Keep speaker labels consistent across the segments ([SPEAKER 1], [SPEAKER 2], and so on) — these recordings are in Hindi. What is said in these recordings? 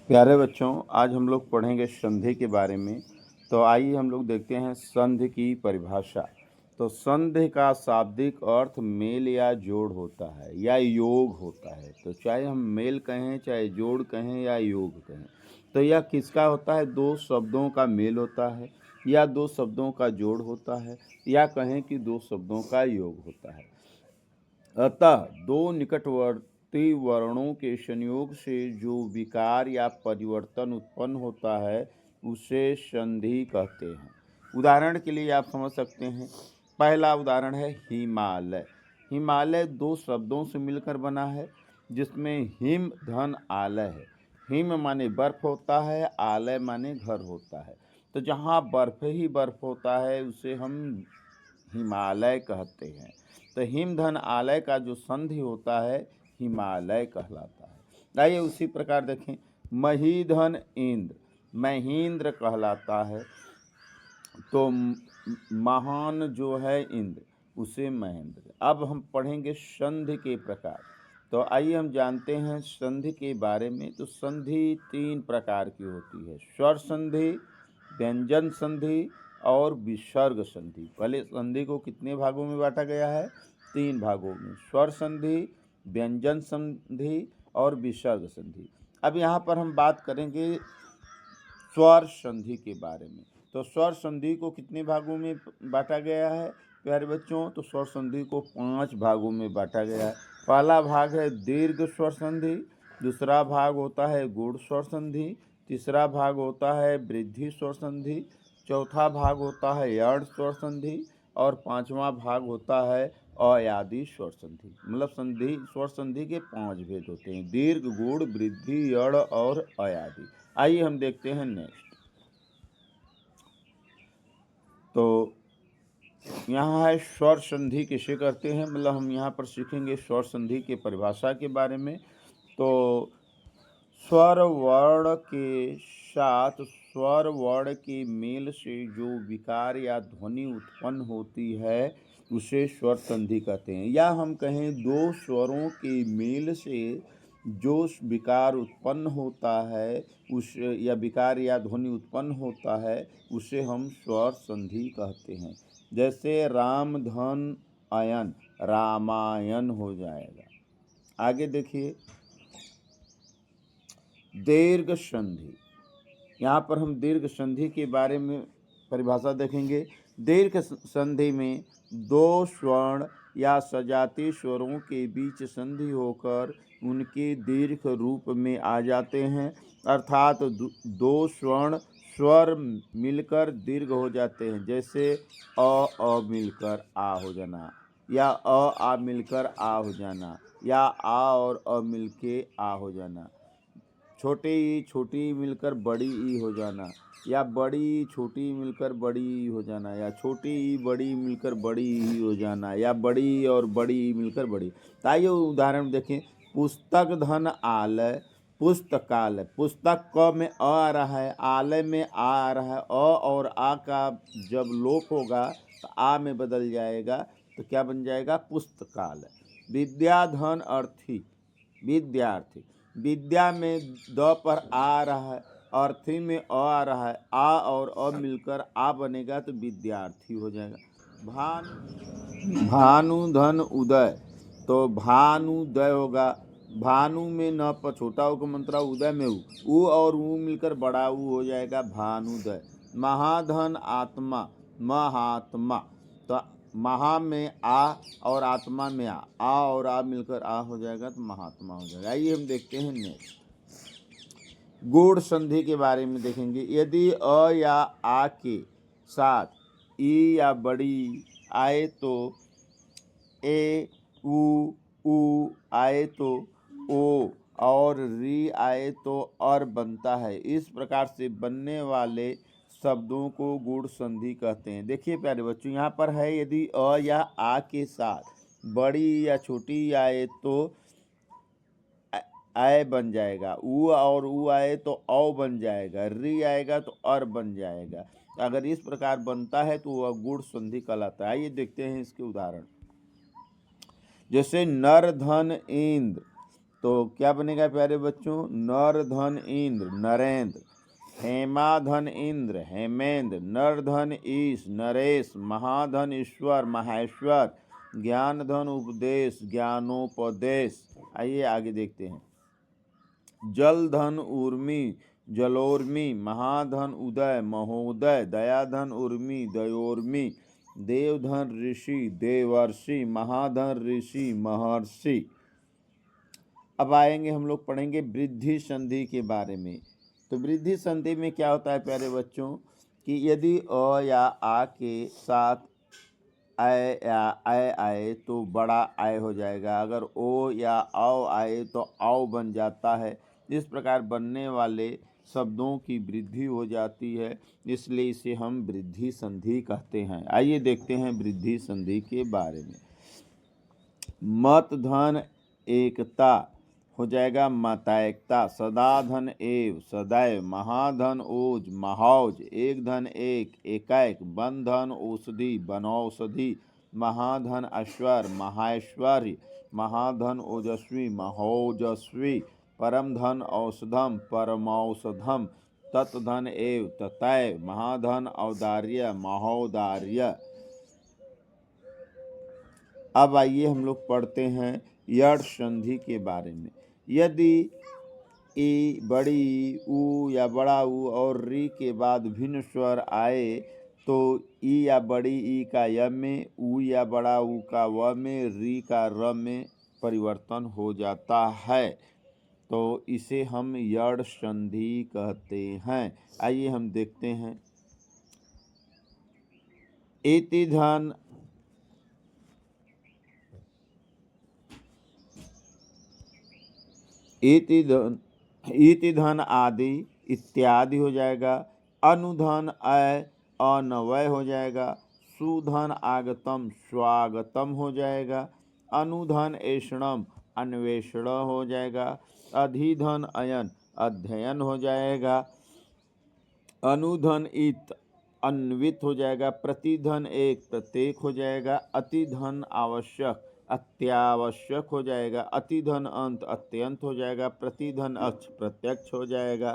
[SPEAKER 1] प्यारे बच्चों, आज हम लोग पढ़ेंगे संधि के बारे में। तो आइए हम लोग देखते हैं संधि की परिभाषा। तो संधि का शाब्दिक अर्थ मेल या जोड़ होता है या योग होता है। तो चाहे हम मेल कहें, चाहे जोड़ कहें या योग कहें, तो यह किसका होता है? दो शब्दों का मेल होता है या दो शब्दों का जोड़ होता है या कहें कि दो शब्दों का योग होता है। अतः दो निकटवर्ती वर्णों के संयोग से जो विकार या परिवर्तन उत्पन्न होता है उसे संधि कहते हैं। उदाहरण के लिए आप समझ सकते हैं। पहला उदाहरण है हिमालय। हिमालय दो शब्दों से मिलकर बना है, जिसमें हिम धन आलय है। हिम माने बर्फ होता है, आलय माने घर होता है। तो जहाँ बर्फ ही बर्फ होता है उसे हम हिमालय कहते हैं। तो हिम धन आलय का जो संधि होता है हिमालय कहलाता है। आइए उसी प्रकार देखें, महीधन इंद्र, महेंद्र कहलाता है। तो महान जो है इंद्र, उसे महेंद्र। अब हम पढ़ेंगे संधि के प्रकार। तो आइए हम जानते हैं संधि के बारे में। तो संधि तीन प्रकार की होती है: स्वर संधि, व्यंजन संधि और विसर्ग संधि। पहले संधि को कितने भागों में बांटा गया है? तीन भागों में: स्वर संधि, व्यंजन संधि और विसर्ग संधि। अब यहाँ पर हम बात करेंगे स्वर संधि के बारे में। तो स्वर संधि को कितने भागों में बांटा गया है प्यारे बच्चों? तो स्वर संधि को 5 भागों में बांटा गया है। पहला भाग है दीर्घ स्वर संधि, दूसरा भाग होता है गूढ़ स्वर संधि, तीसरा भाग होता है वृद्धि स्वर संधि, चौथा भाग होता है यड़ स्वर संधि और पांचवा भाग होता है अयादि स्वर संधि। मतलब संधि, स्वर संधि के 5 भेद होते हैं: दीर्घ, गूढ़, वृद्धि, यड़ और अयादि। आइए हम देखते हैं नेक्स्ट। तो यहाँ है स्वर संधि किसे कहते हैं। मतलब हम यहाँ पर सीखेंगे स्वर संधि के परिभाषा के बारे में। तो स्वर वर्ण के साथ स्वर वर्ण के मेल से जो विकार या ध्वनि उत्पन्न होती है उसे स्वर संधि कहते हैं। या हम कहें दो स्वरों के मेल से जो विकार उत्पन्न होता है उस या विकार या ध्वनि उत्पन्न होता है उसे हम स्वर संधि कहते हैं। जैसे राम धन अयन, रामायण हो जाएगा। आगे देखिए दीर्घ संधि। यहाँ पर हम दीर्घ संधि के बारे में परिभाषा देखेंगे। दीर्घ संधि में दो स्वर्ण या सजातीय स्वरों के बीच संधि होकर उनके दीर्घ रूप में आ जाते हैं। अर्थात दो स्वर्ण स्वर मिलकर दीर्घ हो जाते हैं। जैसे अ मिलकर आ हो जाना, या आ मिलकर आ हो जाना, या आ और अ मिलके आ हो जाना। छोटी ई छोटी मिलकर बड़ी ई हो जाना, या बड़ी छोटी मिलकर बड़ी ई हो जाना, या छोटी ई बड़ी मिलकर बड़ी ई हो जाना, या बड़ी और बड़ी ई मिलकर बड़ी। आइए उदाहरण देखें। पुस्तक धन आलय, पुस्तकालय। पुस्तक क में अ आ रहा है, आलय में आ रहा है। अ और आ का जब लोप होगा तो आ में बदल जाएगा, तो क्या बन जाएगा? पुस्तकालय। विद्या धन अर्थी, विद्यार्थी। विद्या में द पर आ रहा है, अर्थी में अ आ रहा है। आ और अ मिलकर आ बनेगा तो विद्यार्थी हो जाएगा। भानु धन उदय, तो भानुदय होगा। भानु में न पर छोटा ऊ का मंत्रा, उदय में ऊ और ऊ मिलकर बड़ा ऊ हो जाएगा, भानुदय। महाधन आत्मा, महात्मा। तो महा में आ और आत्मा में आ और आ मिलकर आ हो जाएगा तो महात्मा हो जाएगा। आइए हम देखते हैं नेक्स्ट। गूढ़ संधि के बारे में देखेंगे। यदि अ या आ के साथ ई या बड़ी आए तो ए, उ आए तो ओ और री आए तो और बनता है। इस प्रकार से बनने वाले शब्दों को गूढ़ संधि कहते हैं। देखिए प्यारे बच्चों, यहाँ पर है यदि अ या आ के साथ बड़ी या छोटी आए तो आय बन जाएगा, उ और उ आए तो औ बन जाएगा, री आएगा तो अर बन जाएगा। अगर इस प्रकार बनता है तो वह गूढ़ संधि कहलाता है। आइए देखते हैं इसके उदाहरण। जैसे नर धन इंद्र, तो क्या बनेगा प्यारे बच्चों? नर धन इंद्र नरेंद्र, हेमाधन इंद्र हेमेंद्र, नर धन ईश नरेश, महाधन ईश्वर महेश्वर, ज्ञान धन उपदेश ज्ञानोपदेश। आइए आगे देखते हैं। जल धन उर्मी जलोर्मी, महाधन उदय महोदय, दयाधन उर्मी दयोर्मी, देवधन ऋषि देवर्षि, महाधन ऋषि महर्षि। अब आएंगे हम लोग पढ़ेंगे वृद्धि संधि के बारे में। तो वृद्धि संधि में क्या होता है प्यारे बच्चों कि यदि अ या आ के साथ आय या आय आए तो बड़ा आय हो जाएगा, अगर ओ या आओ आए तो आओ बन जाता है। इस प्रकार बनने वाले शब्दों की वृद्धि हो जाती है, इसलिए इसे हम वृद्धि संधि कहते हैं। आइए देखते हैं वृद्धि संधि के बारे में। मत धन एकता हो जाएगा मतायकता, सदा धन एव सदैव, महाधन ओज महाौज, एक धन एक एकाएक, वन धन औषधि बनौषधि, महाधन ऐश्वर महाऐश्वर्य, महाधन ओजस्वी महोजस्वी, परम धन औषधम परमौषधम, तत्धन एव ततैव, महाधन औदार्य महोदार्य। अब आइए हम लोग पढ़ते हैं यड़ संधि के बारे में। यदि ई बड़ी ऊ या बड़ा ऊ और री के बाद भिन्न स्वर आए तो ई या बड़ी ई का य में, ऊ या बड़ा ऊ का व में, री का र में परिवर्तन हो जाता है, तो इसे हम यड़ संधि कहते हैं। आइए हम देखते हैं। इति धन इति धन आदि इत्यादि हो जाएगा। अनुधन अय अनवय हो जाएगा। सुधन आगतम स्वागतम हो जाएगा। अनुधन ऐषणम अन्वेषण हो जाएगा। अधिधन अयन अध्ययन हो जाएगा। अनुधन इत अन्वित हो जाएगा। प्रतिधन एक प्रत्येक हो जाएगा। अतिधन आवश्यक अत्यावश्यक हो जाएगा। अतिधन अंत अत्यंत हो जाएगा। प्रतिधन अक्ष प्रत्यक्ष हो जाएगा।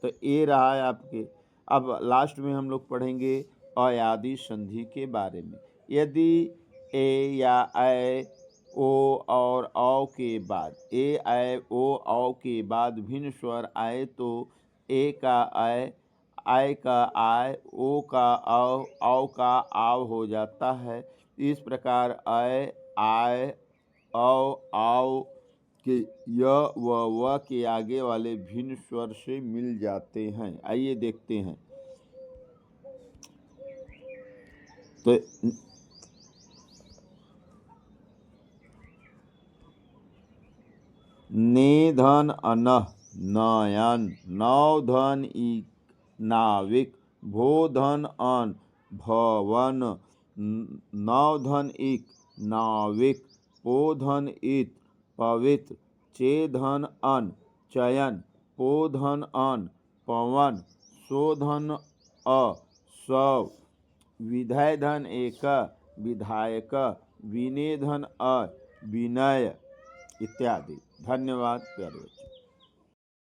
[SPEAKER 1] तो ये रहा है आपके। अब लास्ट में हम लोग पढ़ेंगे अयादि संधि के बारे में। यदि ए या ऐ ओ और औ के बाद ए ऐ ओ औ के बाद भिन्न स्वर आए तो ए का आय का आय, ओ का औ का आव हो जाता है। इस प्रकार अय आय औ आव के य व के आगे वाले भिन्न स्वर से मिल जाते हैं। आइए देखते हैं। तो नेधन अनह नयन, नौधन इक नाविक, भोधन अन भवन, नौधन इक नाविक, पोधन इत पवित्र, चेधन अन चयन, पोधन अन पवन, शोधन अ सौ, विधेयधन एक विधायक, विनेधन अ विनय इत्यादि। धन्यवाद प्यारे बच्चों।